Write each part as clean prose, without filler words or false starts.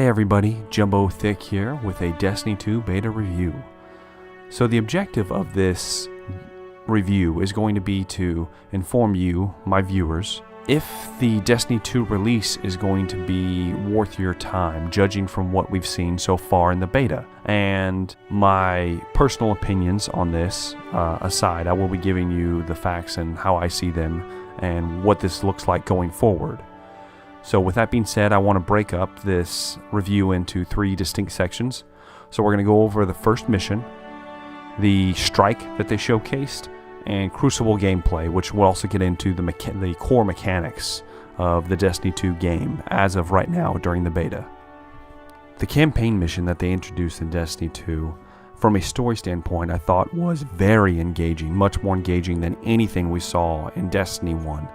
Hey everybody, Jumbo Thick here with a Destiny 2 beta review. So the objective of this review is going to be to inform you, my viewers, if the Destiny 2 release is going to be worth your time, judging from what we've seen so far in the beta. And my personal opinions on this aside, I will be giving you the facts and how I see them and what this looks like going forward. So with that being said, I want to break up this review into 3 distinct sections. So we're going to go over the first mission, the strike that they showcased, and Crucible gameplay, which will also get into the core mechanics of the Destiny 2 game as of right now during the beta. The campaign mission that they introduced in Destiny 2, from a story standpoint, I thought was very engaging, much more engaging than anything we saw in Destiny 1,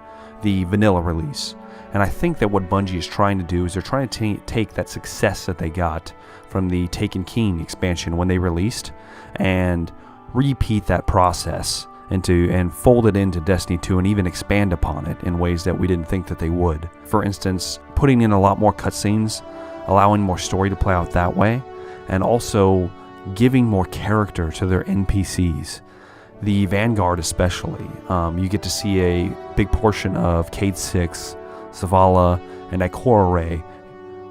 the vanilla release. And I think that what Bungie is trying to do is they're trying to take that success that they got from the Taken King expansion when they released and repeat that process and fold it into Destiny 2 and even expand upon it in ways that we didn't think that they would. For instance, putting in a lot more cutscenes, allowing more story to play out that way, and also giving more character to their NPCs. The Vanguard especially. You get to see a big portion of Cade 6, Zavala, and Ikora Ray,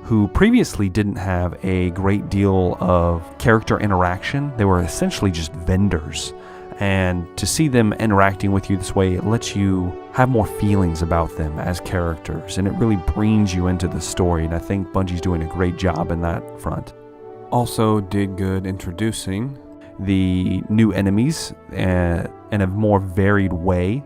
who previously didn't have a great deal of character interaction. They were essentially just vendors. And to see them interacting with you this way, it lets you have more feelings about them as characters, and it really brings you into the story, and I think Bungie's doing a great job in that front. Also did good introducing the new enemies in a more varied way,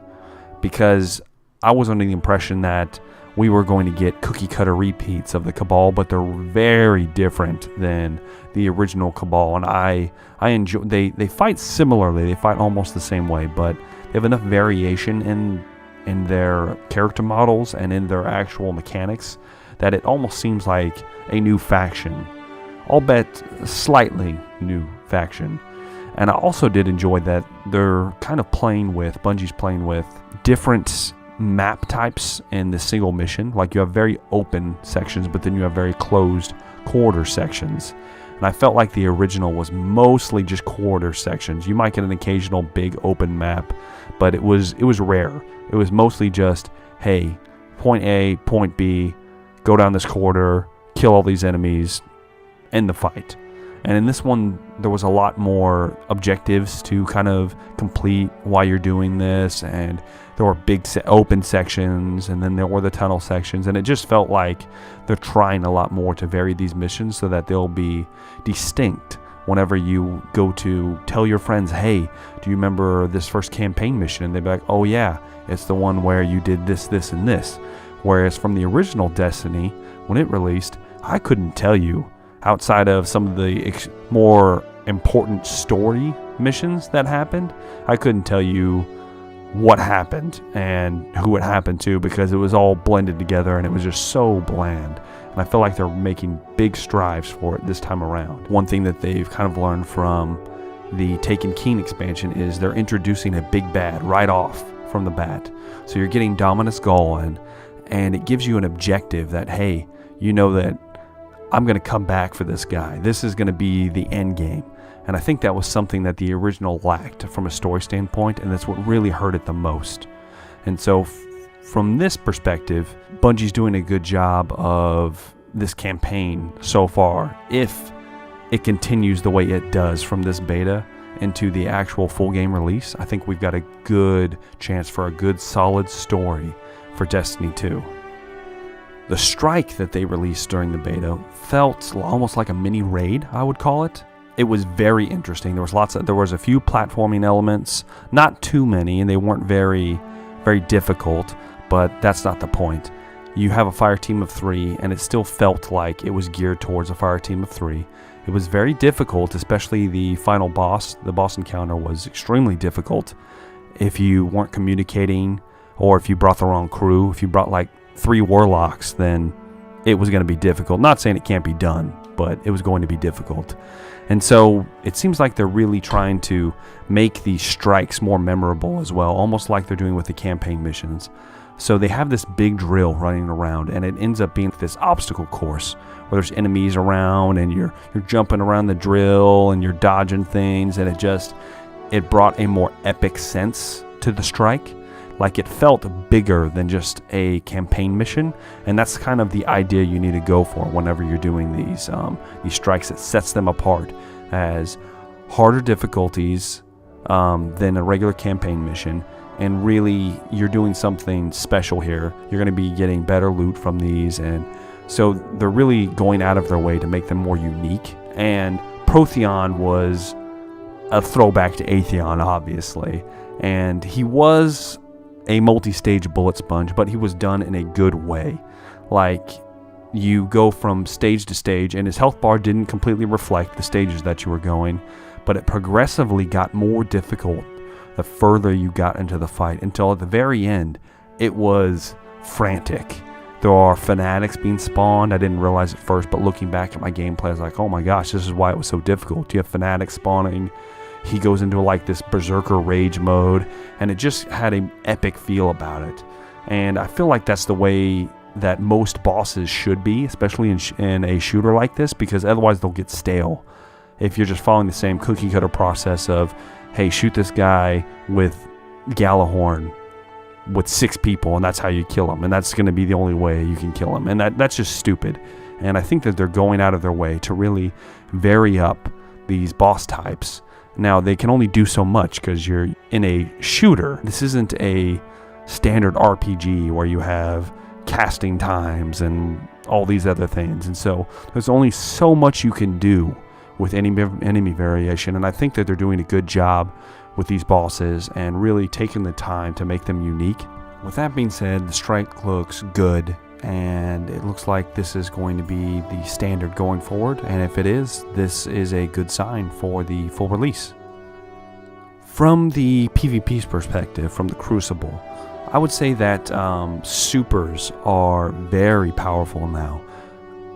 because I was under the impression that we were going to get cookie-cutter repeats of the Cabal, but they're very different than the original Cabal, and I enjoy. They fight similarly. They fight almost the same way, but they have enough variation in their character models and in their actual mechanics that it almost seems like a new faction, albeit slightly new faction. And I also did enjoy that they're kind of Bungie's playing with different map types in the single mission. Like you have very open sections, but then you have very closed corridor sections. And I felt like the original was mostly just corridor sections. You might get an occasional big open map, but it was rare. It was mostly just, hey, point A, point B, go down this corridor, kill all these enemies, end the fight. And in this one, there was a lot more objectives to kind of complete while you're doing this, and there were big open sections, and then there were the tunnel sections, and it just felt like they're trying a lot more to vary these missions so that they'll be distinct whenever you go to tell your friends, hey, do you remember this first campaign mission? And they'll be like, oh yeah, it's the one where you did this, this, and this. Whereas from the original Destiny, when it released, I couldn't tell you, outside of some of the more important story missions that happened, I couldn't tell you what happened and who it happened to, because it was all blended together and it was just so bland. And I feel like they're making big strides for it this time around. One thing that they've kind of learned from the Taken King expansion is they're introducing a big bad right off from the bat. So you're getting Dominus Gaullin, and it gives you an objective that, hey, you know that I'm going to come back for this guy. This is going to be the end game. And I think that was something that the original lacked from a story standpoint, and that's what really hurt it the most. And so from this perspective, Bungie's doing a good job of this campaign so far. If it continues the way it does from this beta into the actual full game release, I think we've got a good chance for a good solid story for Destiny 2. The strike that they released during the beta felt almost like a mini raid, I would call it. It was very interesting. There was a few platforming elements, not too many, and they weren't very difficult, but that's not the point. You have a fire team of 3, and it still felt like it was geared towards a fire team of 3. It was very difficult, especially the final boss. The boss encounter was extremely difficult if you weren't communicating, or if you brought the wrong crew. If you brought like 3 warlocks, then it was going to be difficult. Not saying it can't be done, but it was going to be difficult. And so it seems like they're really trying to make these strikes more memorable as well, almost like they're doing with the campaign missions. So they have this big drill running around, and it ends up being this obstacle course where there's enemies around, and you're jumping around the drill and you're dodging things, and it brought a more epic sense to the strike. Like, it felt bigger than just a campaign mission, and that's kind of the idea you need to go for whenever you're doing these strikes. It sets them apart as harder difficulties than a regular campaign mission, and really you're doing something special here. You're going to be getting better loot from these, and so they're really going out of their way to make them more unique. And Protheon was a throwback to Atheon, obviously, and he was a multi-stage bullet sponge, but he was done in a good way. Like, you go from stage to stage, and his health bar didn't completely reflect the stages that you were going, but it progressively got more difficult the further you got into the fight, until at the very end it was frantic. There are fanatics being spawned. I didn't realize at first, but looking back at my gameplay, I was like, oh my gosh, this is why it was so difficult. You have fanatics spawning. He goes into like this berserker rage mode, and it just had an epic feel about it. And I feel like that's the way that most bosses should be, especially in a shooter like this, because otherwise they'll get stale. If you're just following the same cookie cutter process of, hey, shoot this guy with Gallahorn with 6 people, and that's how you kill him, and that's going to be the only way you can kill him, and that's just stupid. And I think that they're going out of their way to really vary up these boss types. Now, they can only do so much because you're in a shooter. This isn't a standard RPG where you have casting times and all these other things. And so there's only so much you can do with any enemy variation. And I think that they're doing a good job with these bosses and really taking the time to make them unique. With that being said, the strike looks good, and it looks like this is going to be the standard going forward, and if it is, this is a good sign for the full release. From the PvP's perspective, from the Crucible, I would say that supers are very powerful now.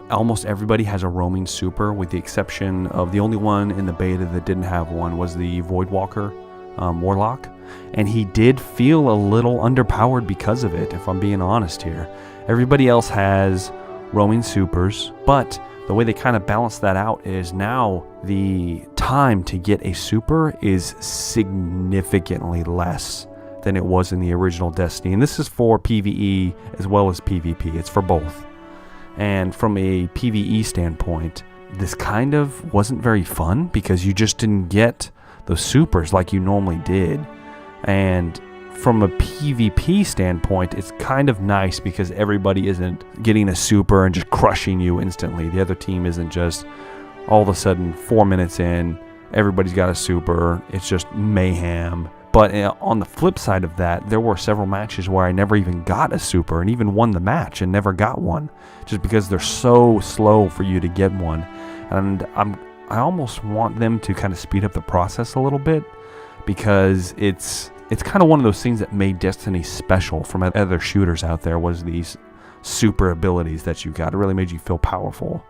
Almost everybody has a roaming super, with the exception of the only one in the beta that didn't have one was the Voidwalker Warlock, and he did feel a little underpowered because of it, if I'm being honest here. Everybody else has roaming supers, but the way they kind of balance that out is now the time to get a super is significantly less than it was in the original Destiny. And this is for PvE as well as PvP. It's for both. And from a PvE standpoint, this kind of wasn't very fun because you just didn't get those supers like you normally did. And from a PvP standpoint, it's kind of nice because everybody isn't getting a super and just crushing you instantly. The other team isn't just all of a sudden 4 minutes in, everybody's got a super. It's just mayhem. But on the flip side of that, there were several matches where I never even got a super and even won the match and never got one, just because they're so slow for you to get one. And I almost want them to kind of speed up the process a little bit, because it's kind of one of those things that made Destiny special from other shooters out there, was these super abilities that you got. It really made you feel powerful.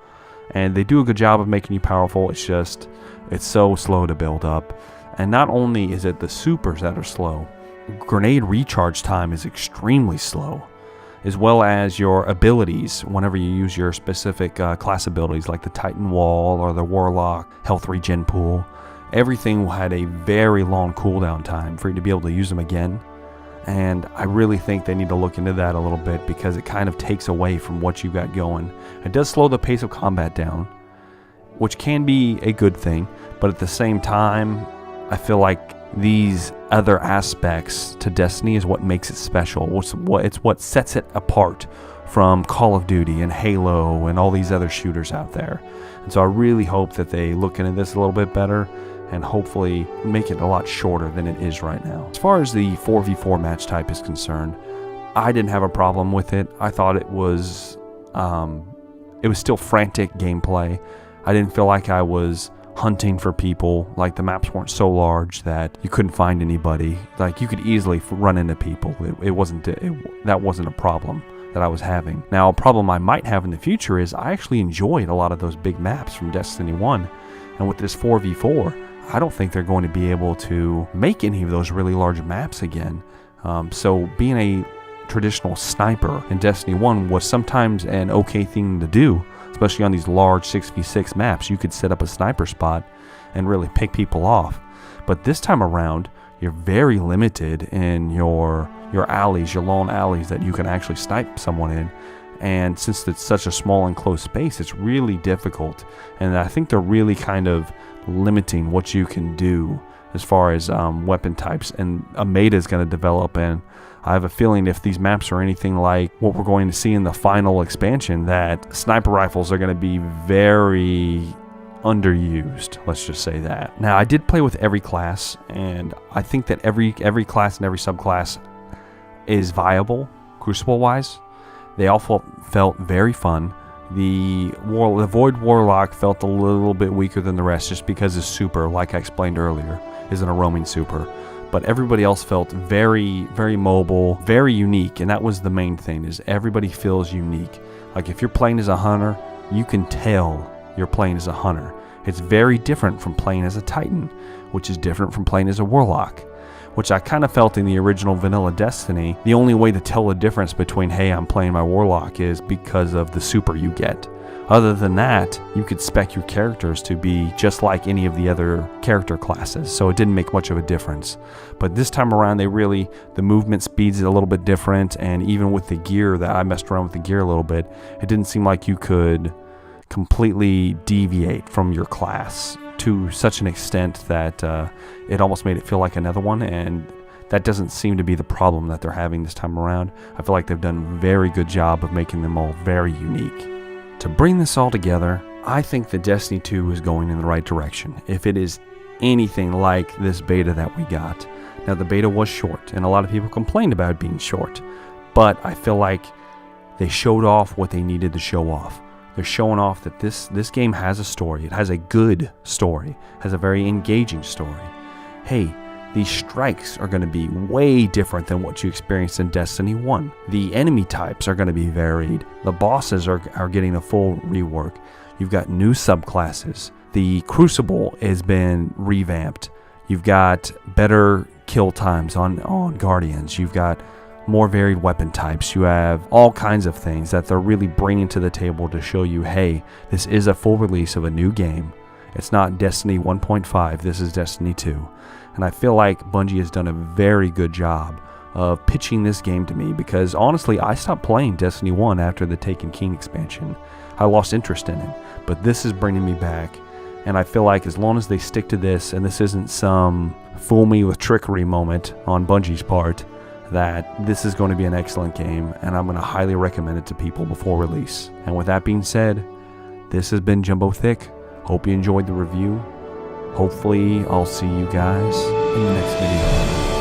And they do a good job of making you powerful. It's just, it's so slow to build up. And not only is it the supers that are slow, grenade recharge time is extremely slow, as well as your abilities whenever you use your specific class abilities like the Titan Wall or the Warlock health regen pool. Everything had a very long cooldown time for you to be able to use them again. And I really think they need to look into that a little bit, because it kind of takes away from what you got going. It does slow the pace of combat down, which can be a good thing, but at the same time, I feel like these other aspects to Destiny is what makes it special. It's what sets it apart from Call of Duty and Halo and all these other shooters out there. And so I really hope that they look into this a little bit better and hopefully make it a lot shorter than it is right now. As far as the 4v4 match type is concerned, I didn't have a problem with it. I thought it was still frantic gameplay. I didn't feel like I was hunting for people. Like, the maps weren't so large that you couldn't find anybody. Like, you could easily run into people. That wasn't a problem that I was having. Now, a problem I might have in the future is I actually enjoyed a lot of those big maps from Destiny 1, and with this 4v4, I don't think they're going to be able to make any of those really large maps again. So being a traditional sniper in Destiny 1 was sometimes an okay thing to do, especially on these large 6v6 maps. You could set up a sniper spot and really pick people off. But this time around, you're very limited in your alleys, your long alleys that you can actually snipe someone in. And since it's such a small enclosed space, it's really difficult. And I think they're really kind of limiting what you can do as far as weapon types. And a meta is going to develop, and I have a feeling if these maps are anything like what we're going to see in the final expansion, that sniper rifles are going to be very underused. Let's just say that. Now, I did play with every class, and I think that every class and every subclass is viable, Crucible-wise. They all felt very fun. The Void Warlock felt a little bit weaker than the rest just because his super, like I explained earlier, isn't a roaming super. But everybody else felt very, very mobile, very unique, and that was the main thing, is everybody feels unique. Like if you're playing as a hunter, you can tell you're playing as a hunter. It's very different from playing as a Titan, which is different from playing as a Warlock, which I kind of felt in the original vanilla Destiny. The only way to tell the difference between, hey, I'm playing my Warlock, is because of the super you get. Other than that, you could spec your characters to be just like any of the other character classes, so it didn't make much of a difference. But this time around, the movement speed's a little bit different, and even with the gear, that I messed around with the gear a little bit, it didn't seem like you could completely deviate from your class to such an extent that it almost made it feel like another one, and that doesn't seem to be the problem that they're having this time around. I feel like they've done a very good job of making them all very unique. To bring this all together, I think that Destiny 2 is going in the right direction, if it is anything like this beta that we got. Now, the beta was short, and a lot of people complained about it being short, but I feel like they showed off what they needed to show off. They're showing off that this game has a story. It has a good story. It has a very engaging story. Hey, these strikes are going to be way different than what you experienced in Destiny 1. The enemy types are going to be varied. The bosses are getting a full rework. You've got new subclasses. The Crucible has been revamped. You've got better kill times on Guardians. You've got more varied weapon types. You have all kinds of things that they're really bringing to the table to show you, hey, this is a full release of a new game. It's not Destiny 1.5, this is Destiny 2. And I feel like Bungie has done a very good job of pitching this game to me, because honestly, I stopped playing Destiny 1 after the Taken King expansion. I lost interest in it, but this is bringing me back. And I feel like as long as they stick to this, and this isn't some fool me with trickery moment on Bungie's part, that this is going to be an excellent game, and I'm going to highly recommend it to people before release. And with that being said, this has been Jumbo Thick. Hope you enjoyed the review. Hopefully I'll see you guys in the next video.